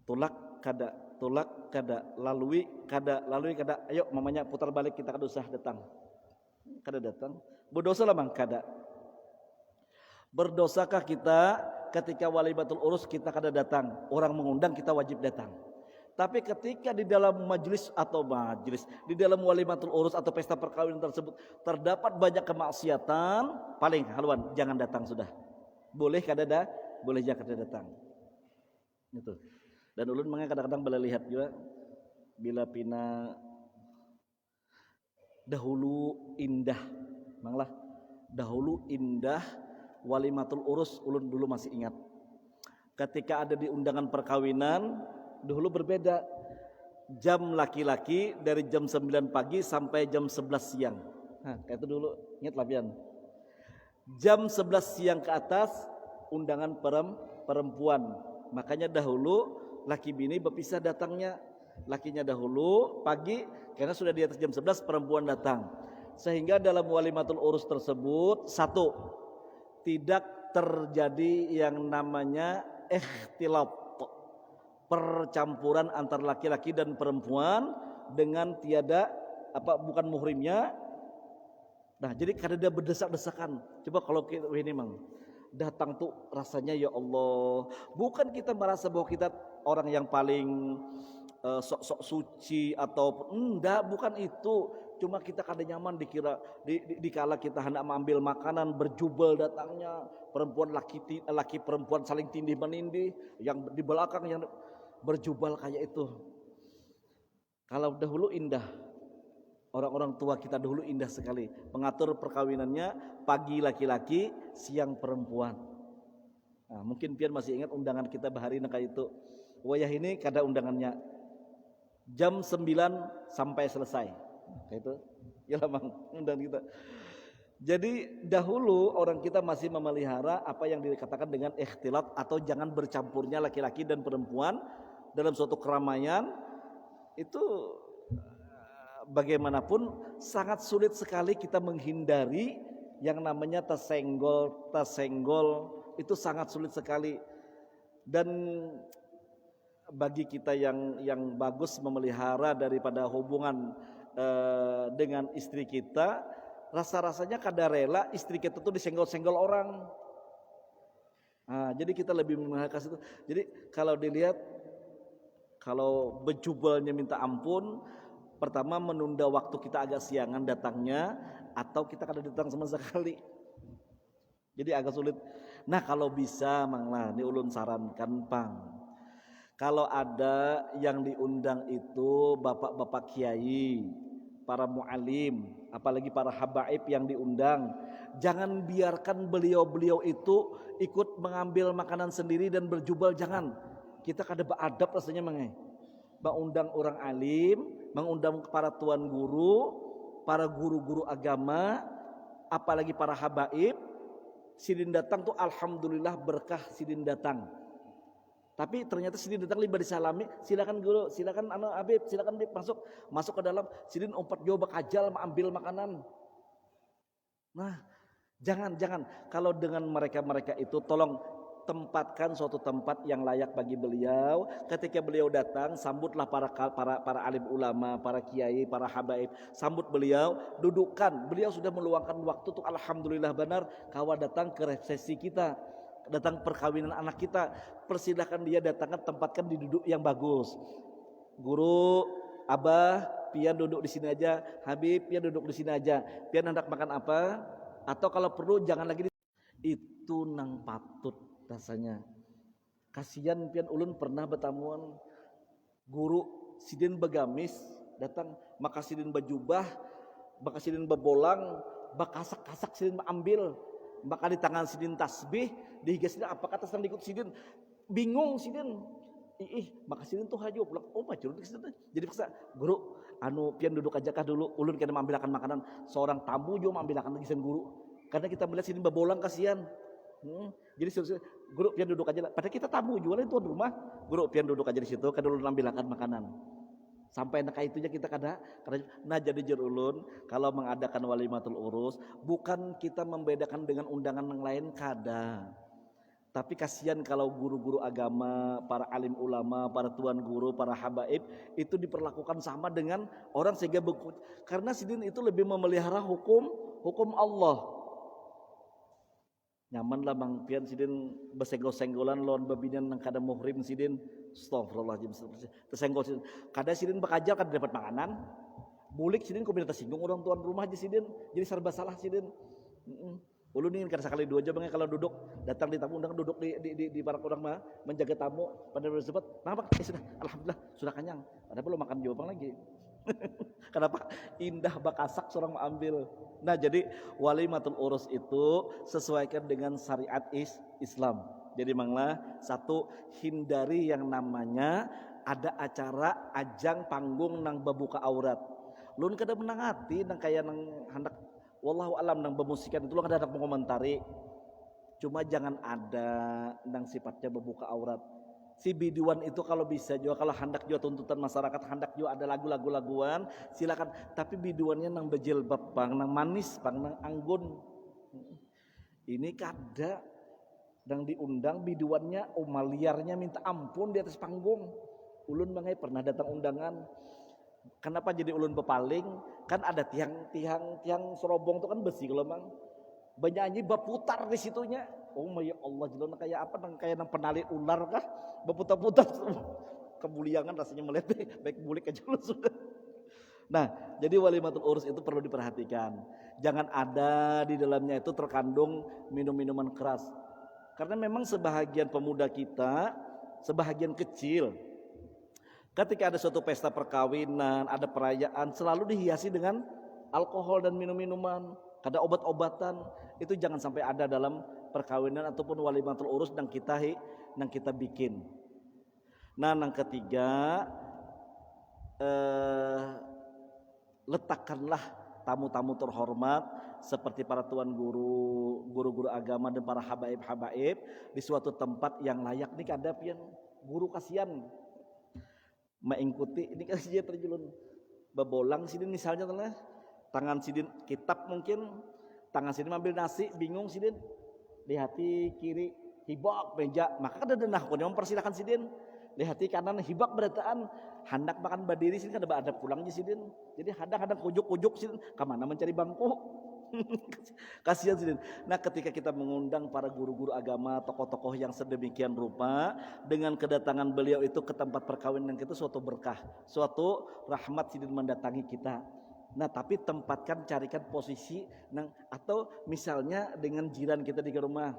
Tulak kada, lalui kada. Ayo mamanya putar balik, kita kada usah datang. Kada datang. Berdosa lah bang, kada. Berdosakah kita ketika walimatul urus kita kada datang? Orang mengundang kita wajib datang. Tapi ketika di dalam majelis di dalam walimatul urus atau pesta perkawinan tersebut terdapat banyak kemaksiatan, paling haluan jangan datang sudah. Boleh kada boleh jangan kada datang. Itu. Dan ulun kadang-kadang boleh lihat juga bila pina dahulu indah, dahulu indah walimatul urus. Ulun dulu masih ingat ketika ada di undangan perkawinan dahulu berbeda. Jam laki-laki dari jam 9 pagi sampai jam 11 siang. Kayak itu dulu, ingat lapian. Jam 11 siang ke atas undangan perempuan. Makanya dahulu laki bini berpisah datangnya. Lakinya dahulu pagi, karena sudah di atas jam 11 perempuan datang. Sehingga dalam walimatul urus tersebut, satu, tidak terjadi yang namanya ikhtilaf, percampuran antara laki-laki dan perempuan dengan tiada bukan muhrimnya. Nah, jadi kada ada berdesak-desakan. Coba kalau kita ini datang tuh rasanya ya Allah, bukan kita merasa bahwa kita orang yang paling sok-sok suci atau enggak, bukan itu. Cuma kita kada nyaman dikira dikala kita hendak mengambil makanan berjubel datangnya perempuan laki perempuan saling tindih menindih, yang di belakang yang berjubel kayak itu. Kalau dahulu indah, orang-orang tua kita dahulu indah sekali mengatur perkawinannya, pagi laki-laki, siang perempuan. Nah, mungkin pian masih ingat undangan kita bahari kayak itu. Wayah ini kada undangannya jam 9 sampai selesai. Kayak itu. Ya lah Bang, undang kita. Jadi dahulu orang kita masih memelihara apa yang dikatakan dengan ikhtilat atau jangan bercampurnya laki-laki dan perempuan dalam suatu keramaian. Itu bagaimanapun sangat sulit sekali kita menghindari yang namanya tersenggol itu sangat sulit sekali. Dan bagi kita yang bagus memelihara daripada hubungan dengan istri kita, rasa-rasanya kada rela istri kita tuh disenggol-senggol orang. Nah, jadi kita lebih menghargai itu. Jadi kalau dilihat, kalau berjubelnya minta ampun, pertama menunda waktu kita agak siangan datangnya, atau kita kada datang sama sekali. Jadi agak sulit. Nah kalau bisa manglah, ini ulun sarankan Pang, kalau ada yang diundang itu bapak-bapak kiai, para mu'alim, apalagi para habaib yang diundang, jangan biarkan beliau-beliau itu ikut mengambil makanan sendiri dan berjubel, jangan. Kita kada beradab rasanya mangai. Mengundang orang alim, mengundang para tuan guru, para guru-guru agama, apalagi para habaib, sidin datang tuh alhamdulillah berkah sidin datang. Tapi ternyata sidin datang liba disalami, silakan guru, silakan Habib, silakan Habib masuk ke dalam. Sidin umpat jauh bakajal ambil makanan. Nah, jangan. Kalau dengan mereka itu tolong tempatkan suatu tempat yang layak bagi beliau. Ketika beliau datang, sambutlah para alim ulama, para kiai, para habaib. Sambut beliau, dudukkan. Beliau sudah meluangkan waktu tuh alhamdulillah benar kawa datang ke resepsi kita, datang perkawinan anak kita. Persilahkan dia datangkan, tempatkan di duduk yang bagus. Guru, abah, pian duduk di sini aja. Habib, pian duduk di sini aja. Pian hendak makan apa? Atau kalau perlu jangan lagi itu nang patut rasanya. Kasihan pian ulun pernah bertamuan guru sidin begamis datang, maka sidin bejubah, maka sidin bebolang, bakasak-kasak sidin ambil, maka di tangan sidin tasbih, dihigasnya apa kata sedang ikut sidin, bingung sidin. Maka sidin tuh haju pulang, macam itu sidin. Jadi paksa, guru, pian duduk aja kah dulu, ulun kena mengambilkan makanan, seorang tamu juga mengambilkan lagi sen guru. Karena kita melihat sidin bebolang kasihan. Jadi guru pian duduk aja lah. Padahal kita tamu jualan tuan rumah. Guru pian duduk aja di situ, kan ulun ambilkan makanan. Sampai nak itunya kita kada. Nah jadi jer ulun kalau mengadakan walimatul urus, bukan kita membedakan dengan undangan yang lain kada. Tapi kasihan kalau guru-guru agama, para alim ulama, para tuan guru, para habaib itu diperlakukan sama dengan orang sehingga karena sidin itu lebih memelihara hukum Allah. Nyaman lah Bang pian sidin besenggol-senggolan lawan babinan nang kada muhrim sidin. Astagfirullahaladzim. Tersenggol sidin. Kada sidin bakajal kada dapat makanan. Bulik sidin kok bisa tersinggung orang tuan rumah aja sidin. Jadi serba salah sidin. Ulun ingin kada sekali dua aja Bang kalau duduk datang di tamu undang duduk di para orang mah menjaga tamu pada bersebut. Kenapa? Sudah alhamdulillah sudah kenyang. Ada belum makan juga Bang lagi. Kenapa? Indah bakasak seorang mengambil. Nah jadi walimatul urus itu sesuaikan dengan syariat Islam. Jadi manglah satu, hindari yang namanya ada acara ajang panggung nang bebuka aurat. Lun kada menang hati nang kaya nang hendak wallahu alam nang bemusikan itu lo kada hendak mengomentari. Cuma jangan ada nang sifatnya bebuka aurat. Si biduan itu kalau bisa juga, kalau hendak juga tuntutan masyarakat, hendak juga ada lagu-laguan, silakan. Tapi biduannya nang bejilbab Bang, nang manis Bang, nang anggun. Ini kada nang diundang biduannya liarnya minta ampun di atas panggung. Ulun bangai pernah datang undangan. Kenapa jadi ulun pepaling? Kan ada tiang serobong itu kan besi kalau Bang. Banyak berputar di situnya. Oh ya Allah, jelona kayak apa? Kayak nang penali ular kah? Berputar-putar. kebuliangan rasanya meleleh, baik bulik aja lu sudah. Nah, jadi walimatul urus itu perlu diperhatikan. Jangan ada di dalamnya itu terkandung minum-minuman keras. Karena memang sebahagian pemuda kita, sebahagian kecil, ketika ada suatu pesta perkawinan, ada perayaan, selalu dihiasi dengan alkohol dan minum-minuman, ada obat-obatan. Itu jangan sampai ada dalam perkawinan ataupun walimatul urus yang kita bikin. Nah, yang ketiga, letakkanlah tamu-tamu terhormat seperti para tuan guru, guru-guru agama dan para habaib-habaib di suatu tempat yang layak. Ini ada pian guru kasihan mengikuti ini kan dia terjulun babolang sidin misalnya telah tangan sidin kitab mungkin tangan sidin ambil nasi bingung sidin di hati kiri hibak meja maka ada denah pun yang mempersilahkan sidin di hati kanan hibak berataan hendak makan berdiri sini kan ada pulangnya sidin jadi hadang-hadang kujuk-kujuk sidin kemana mencari bangku kasihan sidin. Nah ketika kita mengundang para guru-guru agama tokoh-tokoh yang sedemikian rupa dengan kedatangan beliau itu ke tempat perkawinan kita suatu berkah suatu rahmat sidin mendatangi kita. Nah tapi tempatkan carikan posisi atau misalnya dengan jiran kita di rumah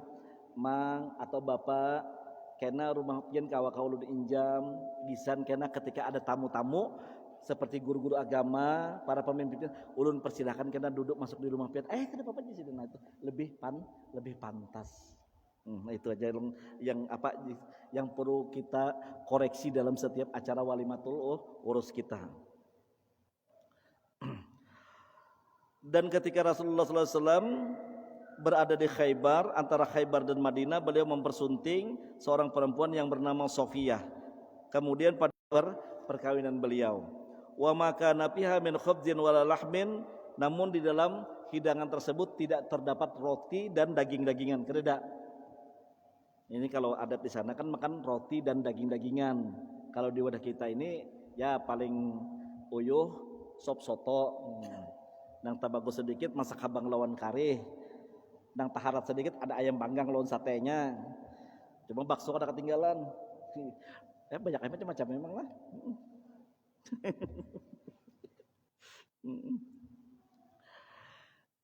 mang atau bapak kena rumah pian kawa-kawa diinjam gisan kena ketika ada tamu-tamu seperti guru-guru agama, para pemimpinnya, ulun persilahkan kena duduk masuk di rumah pian. Kenapa apa di sini? Nah itu lebih pantas. Nah itu aja yang perlu kita koreksi dalam setiap acara walimatul urus kita. Dan ketika Rasulullah SAW berada di Khaybar, antara Khaybar dan Madinah, beliau mempersunting seorang perempuan yang bernama Sofiyah. Kemudian pada perkawinan beliau. Wa maka nafiha min khubzin wala lahmin, namun di dalam hidangan tersebut tidak terdapat roti dan daging-dagingan. Kereda. Ini kalau adat di sana kan makan roti dan daging-dagingan. Kalau di wadah kita ini ya paling uyuh sop soto. Nang tabagus sedikit masak habang lawan kare. Nang taharat sedikit ada ayam panggang lawan satenya. Cuma bakso ada ketinggalan. Banyak macam-macam memang lah.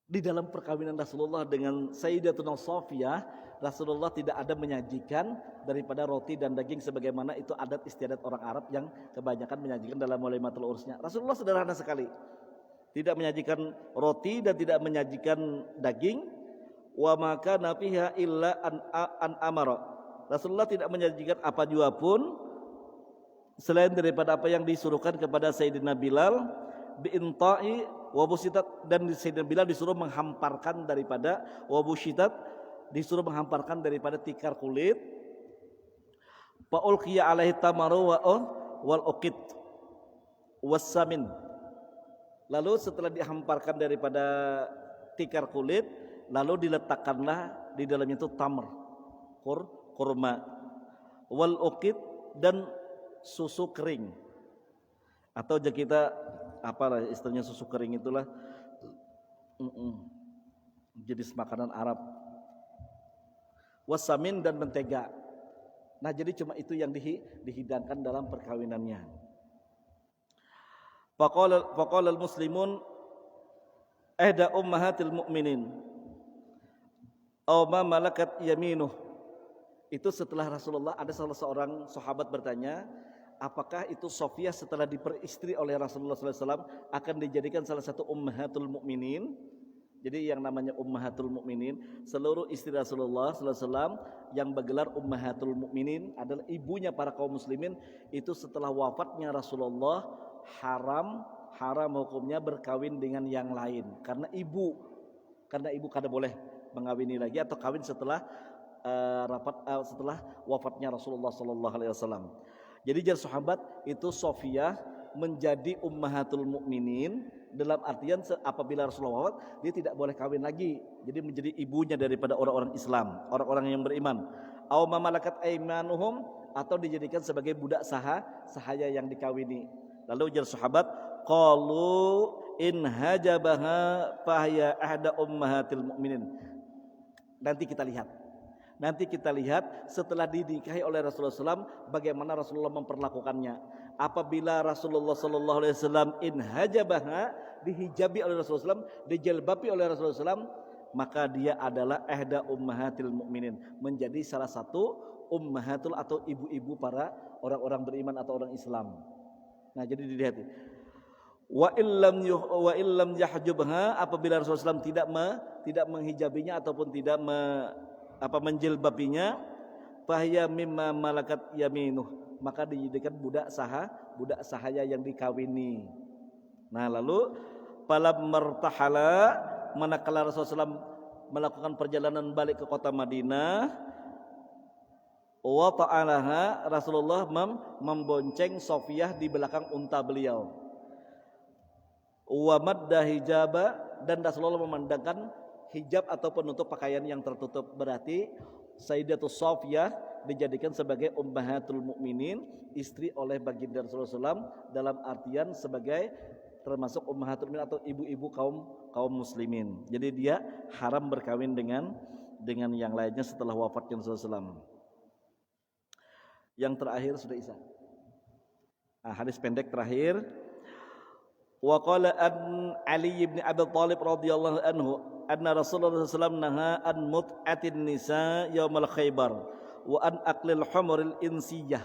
Di dalam perkawinan Rasulullah dengan Sayyidatuna Sofiyah, Rasulullah tidak ada menyajikan daripada roti dan daging sebagaimana itu adat istiadat orang Arab yang kebanyakan menyajikan dalam walimatul urusnya. Rasulullah sederhana sekali, tidak menyajikan roti dan tidak menyajikan daging. Wa maka nafiha illa an amara. Rasulullah tidak menyajikan apa jua pun selain daripada apa yang disuruhkan kepada Sayyidina Bilal biinta'i wabusyitat, dan Sayyidina Bilal disuruh menghamparkan daripada wabusyitat, disuruh menghamparkan daripada tikar kulit. Fa'ulqiya alaihi tamaru wal uqit wassamin. Lalu setelah dihamparkan daripada tikar kulit, lalu diletakkanlah di dalamnya itu tamr, kurma, wal uqit, dan susu kering, atau kita apalah istilahnya susu kering itulah jenis makanan Arab, wasamin, dan mentega. Nah jadi cuma itu yang dihidangkan dalam perkawinannya. Faqala al-muslimun ihda ummahatil mu'minin aw ma malakat yaminuh. Itu setelah Rasulullah ada salah seorang sahabat bertanya, apakah itu Sofiyah setelah diperistri oleh Rasulullah SAW akan dijadikan salah satu ummahatul mu'minin? Jadi yang namanya ummahatul mu'minin, seluruh istri Rasulullah SAW yang bergelar ummahatul mu'minin adalah ibunya para kaum muslimin. Itu setelah wafatnya Rasulullah haram hukumnya berkawin dengan yang lain karena ibu kada boleh mengawini lagi atau kawin setelah setelah wafatnya Rasulullah SAW. Jadi jar sahabat itu Sofiyah menjadi ummahatul mukminin dalam artian apabila Rasulullah wafat dia tidak boleh kawin lagi. Jadi menjadi ibunya daripada orang-orang Islam, orang-orang yang beriman. Aw mamalakat aimanuhum, atau dijadikan sebagai budak sahaya yang dikawini. Lalu jar sahabat qalu in hajabaha fahiya ahda ummahatil mukminin. Nanti kita lihat. Nanti kita lihat setelah dinikahi oleh Rasulullah SAW bagaimana Rasulullah memperlakukannya. Apabila Rasulullah SAW inhajabaha, dihijabi oleh Rasulullah SAW, dijelbabi oleh Rasulullah SAW, maka dia adalah ihda ummahatil mukminin, menjadi salah satu ummahatul atau ibu-ibu para orang-orang beriman atau orang Islam. Nah, jadi dilihat. Wa illam yahjubha, apabila Rasulullah SAW tidak menghijabinya ataupun tidak menjilbabinya, fahya mimma malakat yaminuh, maka dijadikan budak sahaya yang dikawini. Nah, lalu falam martahala, manakala Rasulullah SAW melakukan perjalanan balik ke kota Madinah, wa ta'alaha, Rasulullah membonceng Sofiyah di belakang unta beliau. Wa madda hijaba, dan Rasulullah memandangkan hijab atau penutup pakaian yang tertutup. Berarti Sayyidatus Sofiyah dijadikan sebagai ummahatul mukminin, istri oleh baginda Rasulullah SAW, dalam artian sebagai termasuk ummahatul mukminin atau ibu-ibu kaum muslimin. Jadi dia haram berkawin dengan yang lainnya setelah wafatnya Rasulullah SAW. Yang terakhir sudah Isa. Hadis pendek terakhir. Wa qala an Ali bin Abi Thalib radhiyallahu anhu anna Rasulullah SAW naha an mut'atin nisa yaumal Khaybar wa an aqlil humuril insiyah.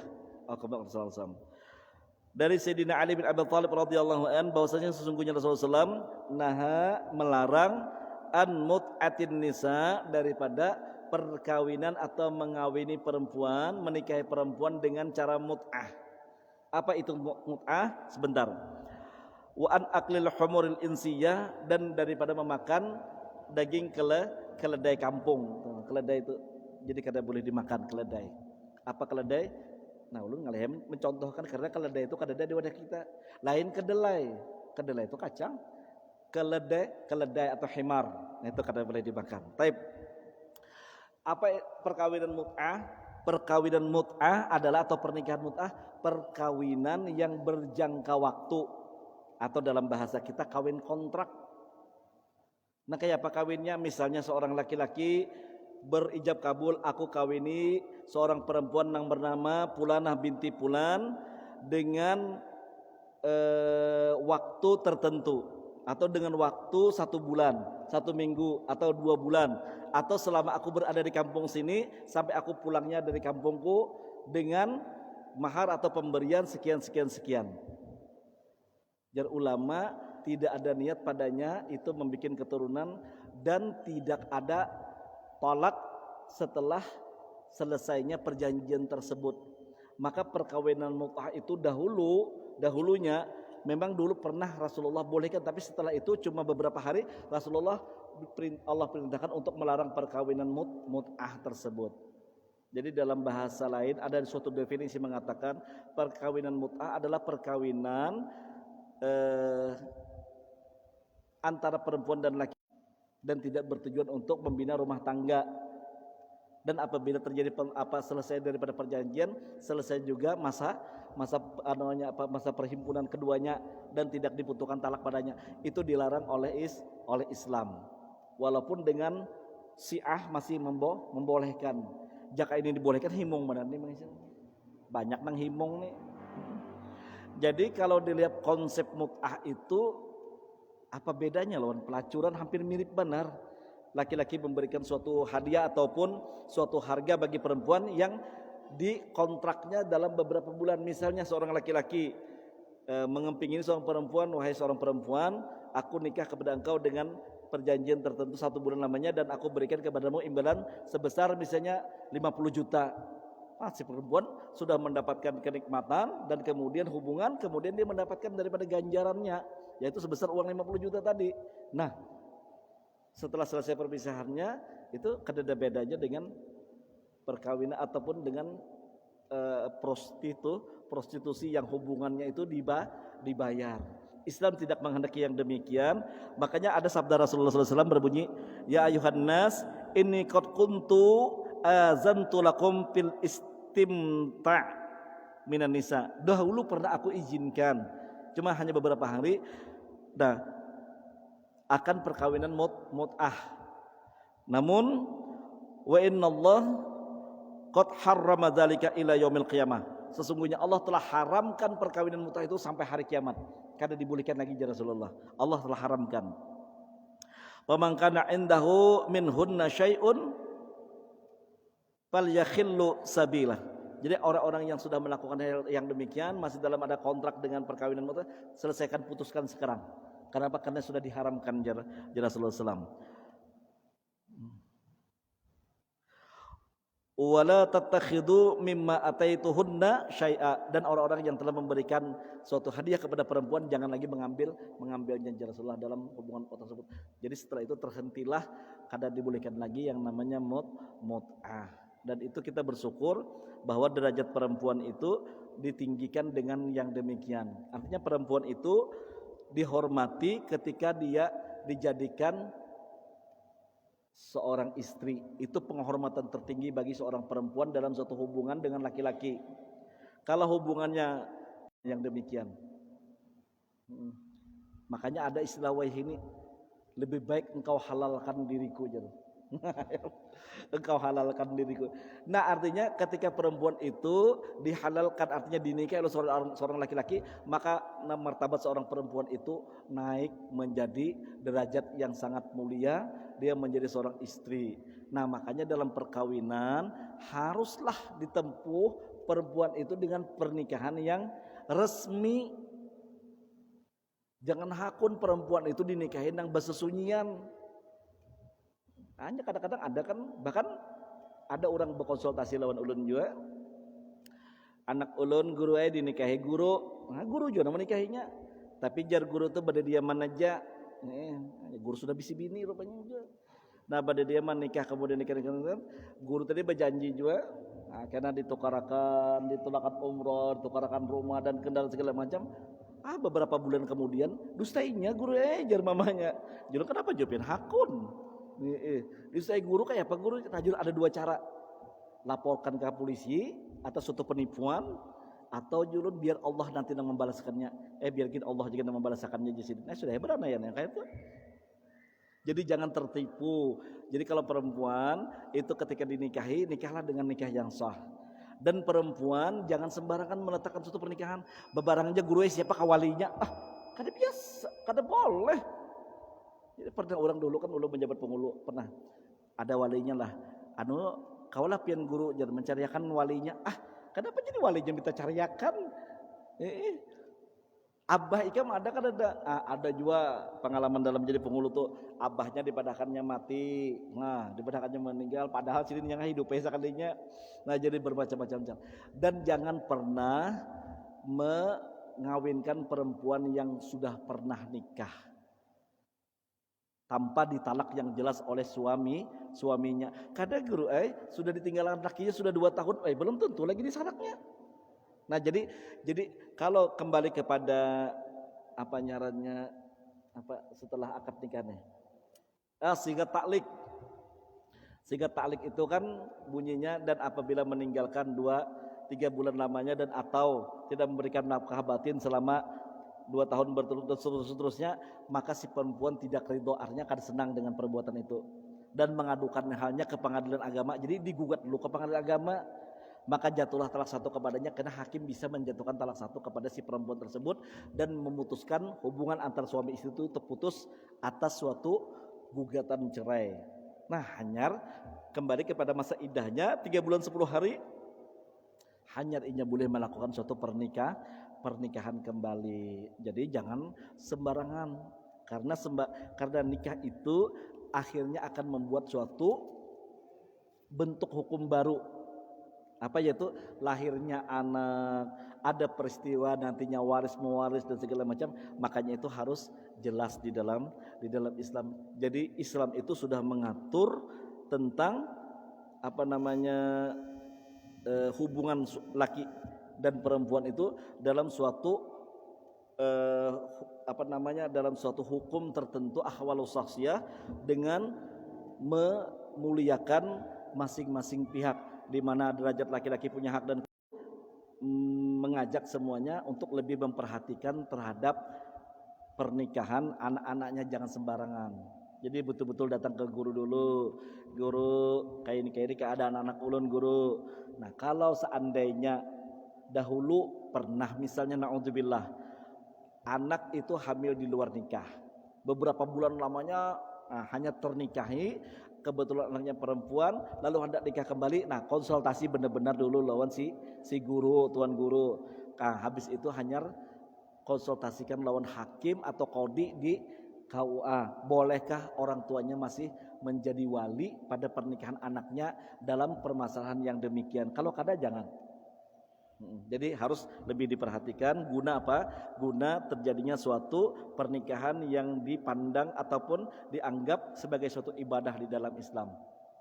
Dari Sayyidina Ali bin Abi Thalib radhiyallahu an, bahwasanya sesungguhnya Rasulullah SAW naha, melarang an mut'atin nisa, daripada perkawinan atau mengawini perempuan, menikahi perempuan dengan cara mut'ah. Apa itu mut'ah? Sebentar. Wa an aqlil humuril insiyah, dan daripada memakan daging keledai kampung. Keledai itu jadi kada boleh dimakan keledai. Apa keledai? Nah, ulun ngalehem mencontohkan, karena keledai itu kada ada di wadah kita. Lain kedelai. Kedelai itu kacang. Keledai atau himar. Nah, itu kada boleh dimakan. Taib. Apa perkawinan mut'ah? Perkawinan mut'ah adalah, atau pernikahan mut'ah, perkawinan yang berjangka waktu, atau dalam bahasa kita kawin kontrak. Nah, kayak apa kawinnya? Misalnya seorang laki-laki berijab kabul, aku kawini seorang perempuan yang bernama Pulanah binti Pulan dengan waktu tertentu, atau dengan waktu 1 bulan, 1 minggu, atau 2 bulan, atau selama aku berada di kampung sini sampai aku pulangnya dari kampungku, dengan mahar atau pemberian sekian. Jar ulama tidak ada niat padanya itu membuat keturunan, dan tidak ada tolak setelah selesainya perjanjian tersebut. Maka perkawinan mut'ah itu dahulunya memang dulu pernah Rasulullah bolehkan, tapi setelah itu cuma beberapa hari Allah perintahkan untuk melarang perkawinan mut'ah tersebut. Jadi dalam bahasa lain ada suatu definisi mengatakan perkawinan mut'ah adalah perkawinan antara perempuan dan laki, dan tidak bertujuan untuk membina rumah tangga. Dan apabila terjadi selesai daripada perjanjian, selesai juga masa perhimpunan keduanya, dan tidak dibutuhkan talak padanya, itu dilarang oleh Islam. Walaupun dengan Syiah masih membolehkan. Jika ini dibolehkan, himung benar nih, banyak nang himung nih. Jadi kalau dilihat konsep mut'ah itu, apa bedanya lawan pelacuran? Hampir mirip benar. Laki-laki memberikan suatu hadiah ataupun suatu harga bagi perempuan yang dikontraknya dalam beberapa bulan. Misalnya seorang laki-laki mengempingini seorang perempuan, wahai seorang perempuan, aku nikah kepada engkau dengan perjanjian tertentu 1 bulan lamanya, dan aku berikan kepadamu imbalan sebesar misalnya 50 juta. Si perempuan sudah mendapatkan kenikmatan dan kemudian hubungan, kemudian dia mendapatkan daripada ganjarannya, yaitu sebesar uang 50 juta tadi. Nah, setelah selesai perpisahannya, itu ada bedanya dengan perkawinan ataupun dengan prostitusi yang hubungannya itu dibayar. Islam tidak menghendaki yang demikian. Makanya ada sabda Rasulullah SAW berbunyi, ya ayuhan nas, inni qad kuntu azantu lakum fil istimta' minan nisa. Dahulu pernah aku izinkan, cuma hanya beberapa hari, akan perkawinan mut'ah. Namun Wa innallah qad harrama dzalika ila yaumil qiyamah. Sesungguhnya Allah telah haramkan perkawinan mut'ah itu sampai hari kiamat. Kada dibolehkan lagi ya Rasulullah. Allah telah haramkan. Wa man kana indahu minhunna syai'un falyakhillu sabilah. Jadi orang-orang yang sudah melakukan hal yang demikian masih dalam ada kontrak dengan perkawinan mut'ah, selesaikan, putuskan sekarang. Kenapa? Karena sudah diharamkan ya Rasulullah SAW. Wala tattakhidu mimma ataituhunna syai'a, dan orang-orang yang telah memberikan suatu hadiah kepada perempuan jangan lagi mengambilnya ya Rasulullah dalam hubungan tersebut. Jadi setelah itu terhentilah, kada dibolehkan lagi yang namanya mut'ah. Dan itu kita bersyukur bahwa derajat perempuan itu ditinggikan dengan yang demikian. Artinya perempuan itu dihormati ketika dia dijadikan seorang istri. Itu penghormatan tertinggi bagi seorang perempuan dalam suatu hubungan dengan laki-laki. Kalau hubungannya yang demikian, makanya ada istilah wahini, lebih baik engkau halalkan diriku. Engkau halalkan diriku. Nah, artinya ketika perempuan itu dihalalkan, artinya dinikahi oleh seorang laki-laki, maka martabat seorang perempuan itu naik menjadi derajat yang sangat mulia. Dia menjadi seorang istri. Nah, makanya dalam perkawinan haruslah ditempuh perempuan itu dengan pernikahan yang resmi. Jangan hakun perempuan itu dinikahin yang bersesunyian. Hanya kadang-kadang ada kan, bahkan ada orang berkonsultasi lawan ulun juga. Anak ulun guru dinikahi guru. Nah, guru juga menikahinya. Tapi jar guru itu pada dia aja. Guru sudah bisi bini rupanya juga. Nah, pada dia menikah kemudian nikah, guru tadi berjanji juga, nah, karena ditulakan umroh, ditulakan rumah dan kendala segala macam. Beberapa bulan kemudian dustainya guru jar mamanya. Jadi kenapa jawabin hakun? Dustai guru kayak apa guru? Ada dua cara. Laporkan ke polisi atas suatu penipuan, atau julun biar Allah nanti yang membalaskannya. Biar Allah juga yang membalaskannya di sini. Nah, sudah berana ya kayak itu. Jadi jangan tertipu. Jadi kalau perempuan itu ketika dinikahi, nikahlah dengan nikah yang sah. Dan perempuan jangan sembarangan meletakkan suatu pernikahan. Bebarang aja guru siapa kawalinya. Kada biasa, kada boleh. Jadi pernah orang dulu kan ulun menjabat pengulu, pernah ada walinya lah. Kaulah pian guru jangan mencariakan walinya. Kenapa jadi walinya minta cariakan? Abah ikam ada kan ada juga pengalaman dalam jadi pengulu tuh, abahnya dipadakannya mati, nah dipadakannya meninggal, padahal sini yang hidup sekalinya. Nah, jadi bermacam-macam. Dan jangan pernah mengawinkan perempuan yang sudah pernah nikah tanpa ditalak yang jelas oleh suaminya. Kadang guru sudah ditinggalkan lakinya sudah 2 tahun, belum tentu lagi disalaknya. Nah, jadi kalau kembali kepada apa nyarannya setelah akad nikahnya, sigat taklik. Sigat taklik itu kan bunyinya, dan apabila meninggalkan 2-3 bulan lamanya dan atau tidak memberikan nafkah batin selama 2 tahun berturut-turut seterusnya, maka si perempuan tidak ridho, artinya akan senang dengan perbuatan itu dan mengadukan halnya ke pengadilan agama. Jadi digugat dulu ke pengadilan agama, maka jatuhlah talak 1 kepadanya, karena hakim bisa menjatuhkan talak 1 kepada si perempuan tersebut dan memutuskan hubungan antar suami istri itu terputus atas suatu gugatan cerai. Nah, hanyar kembali kepada masa iddahnya 3 bulan 10 hari, hanyar inya boleh melakukan suatu pernikahan kembali. Jadi jangan sembarangan, karena nikah itu akhirnya akan membuat suatu bentuk hukum baru. Yaitu lahirnya anak, ada peristiwa nantinya waris mewaris dan segala macam. Makanya itu harus jelas di dalam Islam. Jadi Islam itu sudah mengatur tentang hubungan laki dan perempuan itu dalam suatu dalam suatu hukum tertentu, ahwalus syakhsiyah, dengan memuliakan masing-masing pihak, di mana derajat laki-laki punya hak, dan mengajak semuanya untuk lebih memperhatikan terhadap pernikahan anak-anaknya, jangan sembarangan. Jadi betul-betul datang ke guru dulu. Guru, kayak ini keadaan anak ulun guru. Nah, kalau seandainya dahulu pernah misalnya naudzubillah anak itu hamil di luar nikah. Beberapa bulan lamanya hanya ternikahi, kebetulan anaknya perempuan, lalu hendak nikah kembali. Nah, konsultasi benar-benar dulu lawan si guru, tuan guru. Nah, habis itu hanya konsultasikan lawan hakim atau qadhi di KUA. Bolehkah orang tuanya masih menjadi wali pada pernikahan anaknya dalam permasalahan yang demikian? Kalau kada jangan. Jadi harus lebih diperhatikan guna apa? Guna terjadinya suatu pernikahan yang dipandang ataupun dianggap sebagai suatu ibadah di dalam Islam.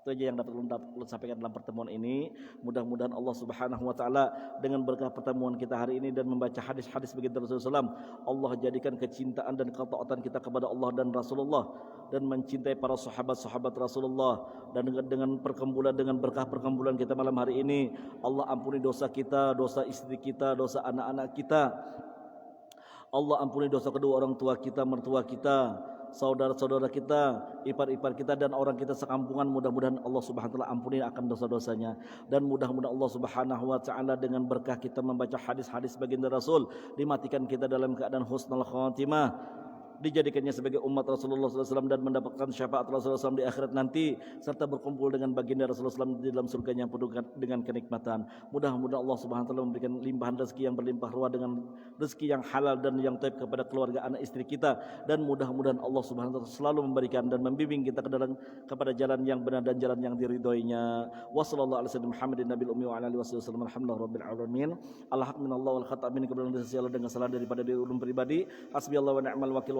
Itu aja yang dapat ulun sampaikan dalam pertemuan ini. Mudah-mudahan Allah Subhanahu wa taala dengan berkah pertemuan kita hari ini dan membaca hadis-hadis baginda Rasulullah SAW, Allah jadikan kecintaan dan ketaatan kita kepada Allah dan Rasulullah dan mencintai para sahabat-sahabat Rasulullah, dan dengan perkumpulan, dengan berkah perkumpulan kita malam hari ini, Allah ampuni dosa kita, dosa istri kita, dosa anak-anak kita. Allah ampuni dosa kedua orang tua kita, mertua kita, saudara-saudara kita, ipar-ipar kita, dan orang kita sekampungan. Mudah-mudahan Allah Subhanahu wa taala ampuni akan dosa-dosanya, dan mudah-mudahan Allah Subhanahu wa taala dengan berkah kita membaca hadis-hadis baginda Rasul dimatikan kita dalam keadaan husnul khatimah, dijadikannya sebagai umat Rasulullah SAW dan mendapatkan syafaat Rasulullah SAW di akhirat nanti, serta berkumpul dengan baginda Rasulullah SAW di dalam surganya yang penuh dengan kenikmatan. Mudah-mudahan Allah Subhanahu wa taala memberikan limpahan rezeki yang berlimpah ruah dengan rezeki yang halal dan yang thayyib kepada keluarga, anak istri kita, dan mudah-mudahan Allah Subhanahu wa taala selalu memberikan dan membimbing kita kepada jalan yang benar dan jalan yang diridhoinya. Wassallallahu ala sayyidina Muhammadin nabiyil ummi wa ala alihi wasallam. Alhamdulillahirabbil alamin. Alhamdulillah wal khata' min kebenaran dengan salah daripada diri ulun pribadi. Hasbiyallahu wa ni'mal wakil.